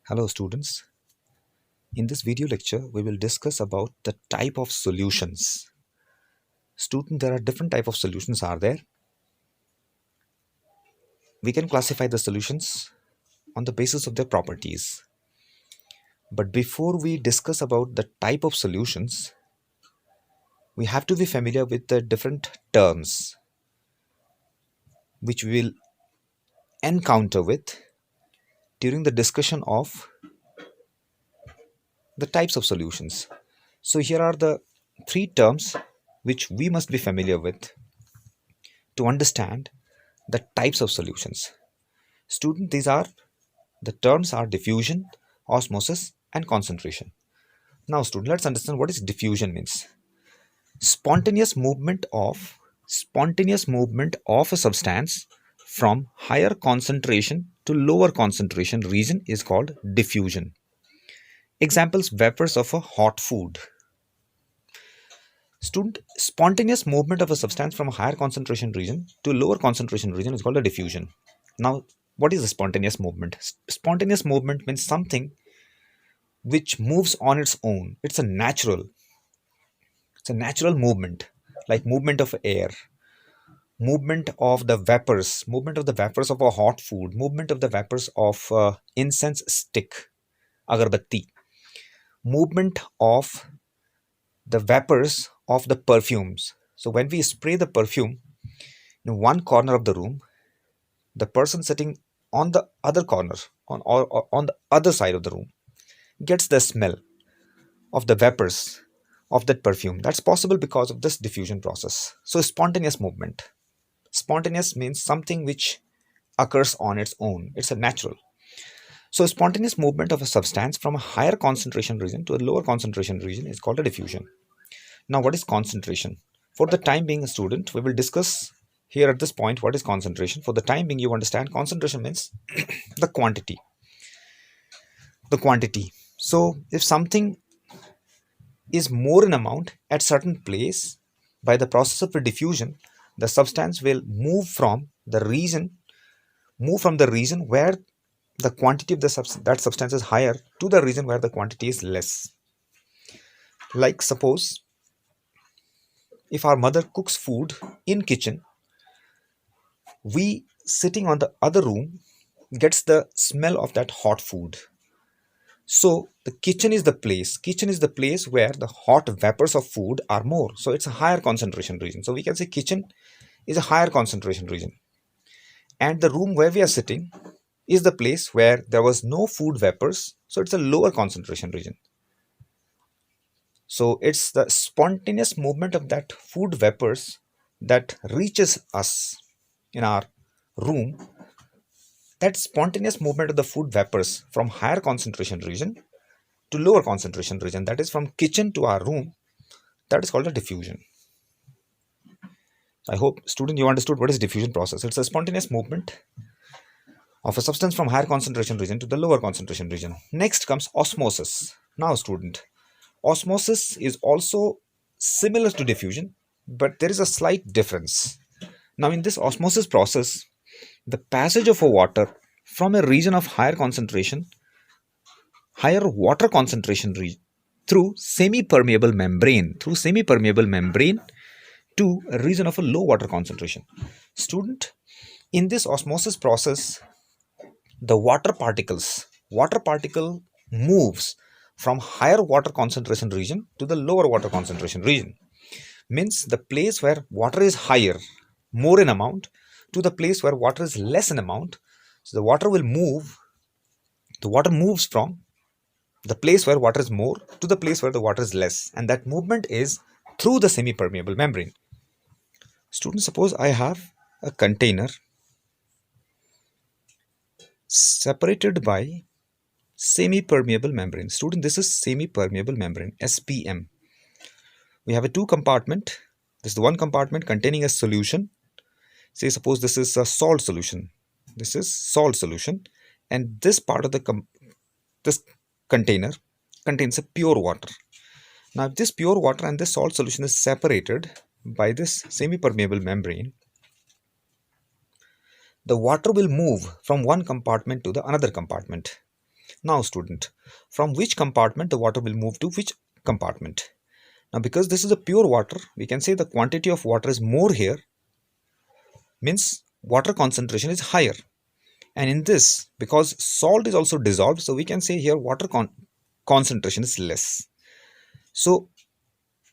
Hello students. In this video lecture, we will discuss about the type of solutions. Student, there are different type of solutions are there. We can classify the solutions on the basis of their properties. But before we discuss about the type of solutions, we have to be familiar with the different terms which we will encounter with during the discussion of the types of solutions. So here are the three terms which we must be familiar with to understand the types of solutions. Student, the terms are diffusion, osmosis, and concentration. Now, student, let's understand what is diffusion means. Spontaneous movement of a substance from higher concentration to lower concentration region is called diffusion. Examples: vapors of a hot food. Student, spontaneous movement of a substance from a higher concentration region to lower concentration region is called a diffusion. Now, what is a spontaneous movement? Spontaneous movement means something which moves on its own. It's a natural movement, like movement of air, movement of the vapors of a hot food, movement of the vapors of incense stick, agarbatti, movement of the vapors of the perfumes. So when we spray the perfume in one corner of the room, the person sitting on the other corner, or on the other side of the room, gets the smell of the vapors of that perfume. That's possible because of this diffusion process. So spontaneous movement. Spontaneous means something which occurs on its own. It's a natural. So spontaneous movement of a substance from a higher concentration region to a lower concentration region is called a diffusion. Now, what is concentration? For the time being, a student, we will discuss here at this point what is concentration. For the time being, you understand concentration means the quantity. So if something is more in amount at certain place, by the process of diffusion, the substance will move from the region where the quantity of that substance is higher to the region where the quantity is less. Like suppose if our mother cooks food in kitchen, we sitting on the other room gets the smell of that hot food. So the kitchen is the place where the hot vapors of food are more. So it's a higher concentration region. So we can say kitchen is a higher concentration region. And the room where we are sitting is the place where there was no food vapors. So it's a lower concentration region. So it's the spontaneous movement of that food vapors that reaches us in our room. That spontaneous movement of the food vapors from higher concentration region to lower concentration region, that is from kitchen to our room, that is called a diffusion. I hope, student, you understood what is diffusion process. It's a spontaneous movement of a substance from higher concentration region to the lower concentration region. Next comes osmosis. Now, student, osmosis is also similar to diffusion, but there is a slight difference. Now, in this osmosis process, the passage of a water from a region of higher water concentration through semi-permeable membrane to a region of a low water concentration. Student, in this osmosis process, the water particle moves from higher water concentration region to the lower water concentration region. Means the place where water is higher, more in amount, to the place where water is less in amount. So the water moves from the place where water is more to the place where the water is less, and that movement is through the semi-permeable membrane. Students, suppose I have a container separated by semi-permeable membrane. Student, this is semi-permeable membrane, SPM. We have a two compartment. This is the one compartment containing a solution. Say suppose this is a salt solution. And this part of this container contains a pure water. Now, if this pure water and this salt solution is separated by this semi-permeable membrane, the water will move from one compartment to the another compartment. Now student, from which compartment the water will move to which compartment? Now because this is a pure water, we can say the quantity of water is more here, means water concentration is higher. And in this, because salt is also dissolved, so we can say here water concentration is less. So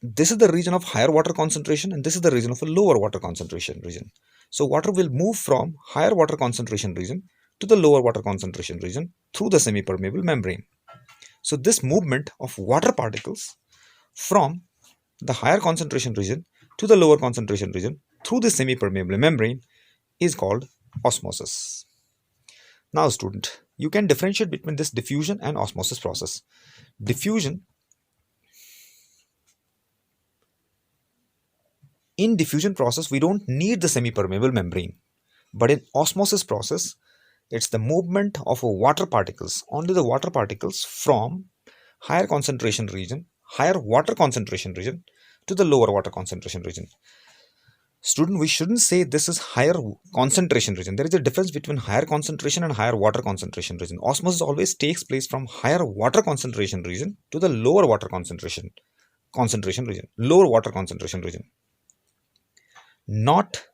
this is the region of higher water concentration and this is the region of a lower water concentration region. So water will move from higher water concentration region to the lower water concentration region through the semi-permeable membrane. So this movement of water particles from the higher concentration region to the lower concentration region through the semi-permeable membrane is called osmosis. Now student, you can differentiate between this diffusion and osmosis process. Diffusion, in diffusion process we don't need the semi-permeable membrane, but in osmosis process it's the movement of water particles, only the water particles from higher concentration region, higher water concentration region to the lower water concentration region. Student, we shouldn't say this is higher concentration region. There is a difference between higher concentration and higher water concentration region. Osmosis always takes place from higher water concentration region to the lower water concentration region, lower water concentration region, not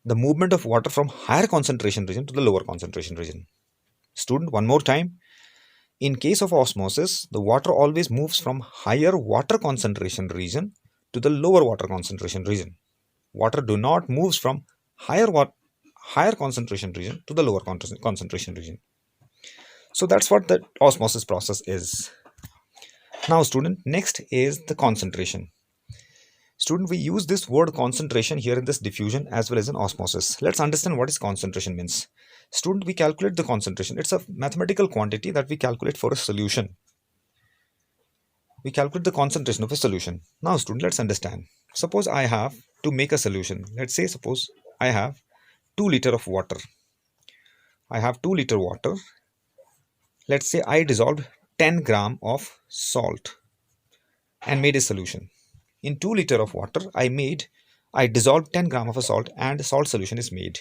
the movement of water from higher concentration region to the lower concentration region. Student, one more time. In case of osmosis, the water always moves from higher water concentration region to the lower water concentration region. Water do not moves from higher concentration region to the lower concentration region. So that's what the osmosis process is. Now student, next is the concentration. Student, we use this word concentration here in this diffusion as well as in osmosis. Let's understand what is concentration means. Student, we calculate the concentration. It's a mathematical quantity that we calculate for a solution. We calculate the concentration of a solution. Now student, let's understand. Suppose I have to make a solution. Let's say suppose I have 2 liter of water. I have 2 liter water. Let's say I dissolved 10 gram of salt and made a solution. In 2 liter of water, I dissolved 10 gram of a salt and salt solution is made.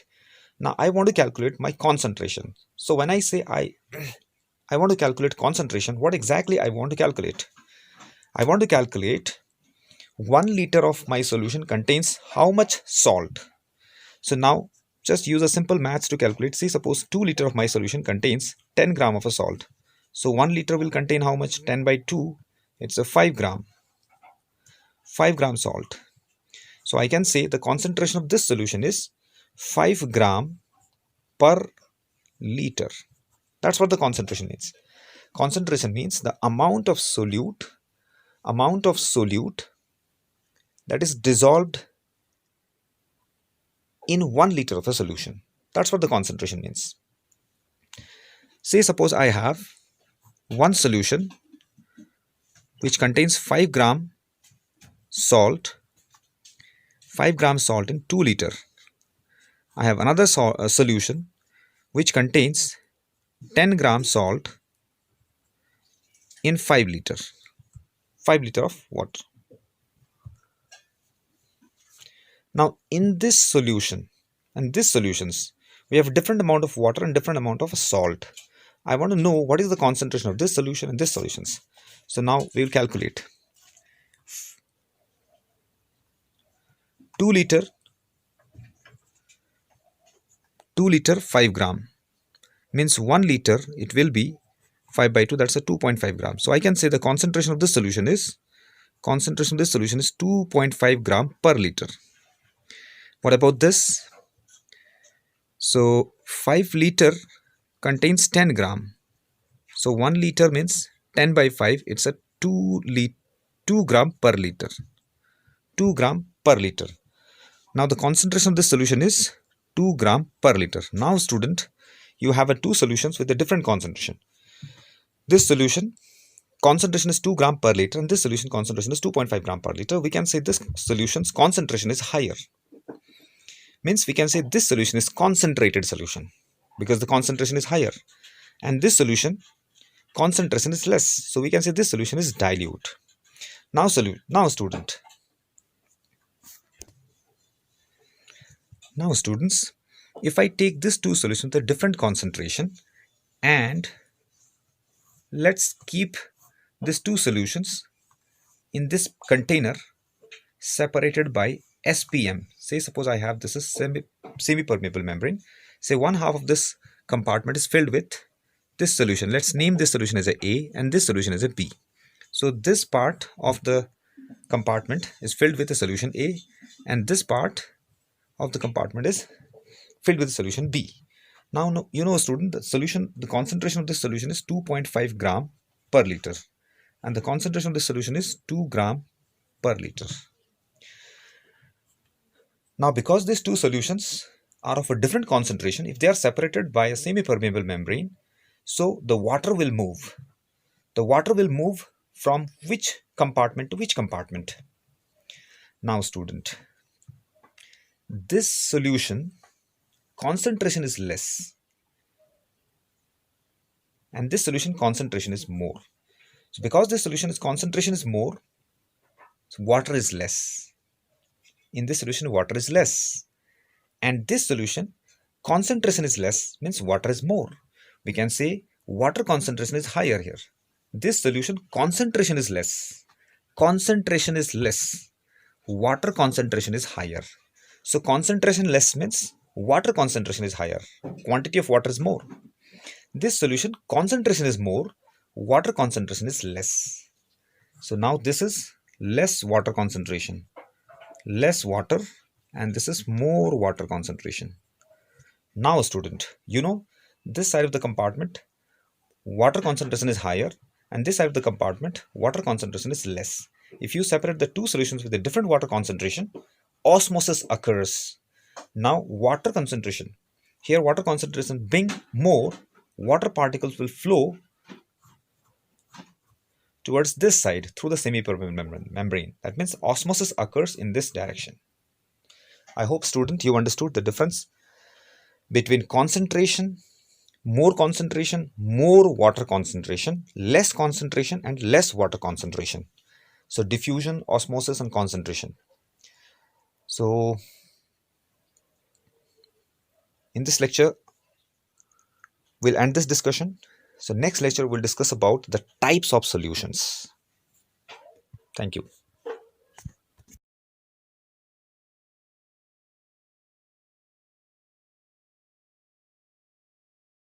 Now I want to calculate my concentration. So when I say I want to calculate concentration, what exactly I want to calculate? I want to calculate 1 liter of my solution contains how much salt. So now just use a simple maths to calculate. See, suppose 2 liter of my solution contains 10 gram of a salt. So 1 liter will contain how much? 10 by 2. It's a 5 gram. 5 gram salt. So I can say the concentration of this solution is 5 gram per liter. That's what the concentration means. Concentration means the amount of solute that is dissolved in 1 liter of a solution. That's what the concentration means. Say suppose I have one solution which contains 5 gram salt, 5 gram salt in 2 liter. I have another solution which contains 10 gram salt in 5 liter. 5 liter of water. Now in this solution and these solutions, we have different amount of water and different amount of salt. I want to know what is the concentration of this solution and this solutions. So now we will calculate. 2 liter 5 gram means 1 liter, it will be 5 by 2, that's a 2.5 gram. So I can say the concentration of this solution is 2.5 gram per liter. What about this? So 5 liter contains 10 gram. So 1 liter means 10 by 5, it's a 2 gram per liter. 2 gram per liter. Now the concentration of this solution is 2 gram per liter. Now student, you have two solutions with a different concentration. This solution concentration is 2 gram per liter and this solution concentration is 2.5 gram per liter. We can say this solution's concentration is higher. Means we can say this solution is concentrated solution because the concentration is higher, and this solution concentration is less. So we can say this solution is dilute. Now students, if I take these two solutions with a different concentration and Let's keep these two solutions in this container separated by SPM. Say suppose I have this is semi-permeable membrane. Say one half of this compartment is filled with this solution. Let's name this solution as a and this solution as a B. So this part of the compartment is filled with the solution A, and this part of the compartment is filled with the solution B. Now, you know, student, the concentration of this solution is 2.5 gram per liter, and the concentration of this solution is 2 gram per liter. Now, because these two solutions are of a different concentration, if they are separated by a semi-permeable membrane, so the water will move. The water will move from which compartment to which compartment? Now, student, this solution concentration is less, and this solution concentration is more. So because this solution is concentration is more, so water is less. In this solution, water is less. And this solution, concentration is less, means water is more. We can say water concentration is higher here. This solution, concentration is less. Concentration is less. Water concentration is higher. So concentration less means water concentration is higher. Quantity of water is more. This solution, concentration is more. Water concentration is less. So now this is less water concentration. Less water, and this is more water concentration. Now student, you know, this side of the compartment water concentration is higher, and this side of the compartment water concentration is less. If you separate the two solutions with a different water concentration, osmosis occurs. Now water concentration, here water concentration being more, water particles will flow towards this side through the semi-permeable membrane. That means osmosis occurs in this direction. I hope student you understood the difference between concentration, more water concentration, less concentration, and less water concentration. So diffusion, osmosis, and concentration. So in this lecture, we'll end this discussion. So next lecture, we'll discuss about the types of solutions. Thank you.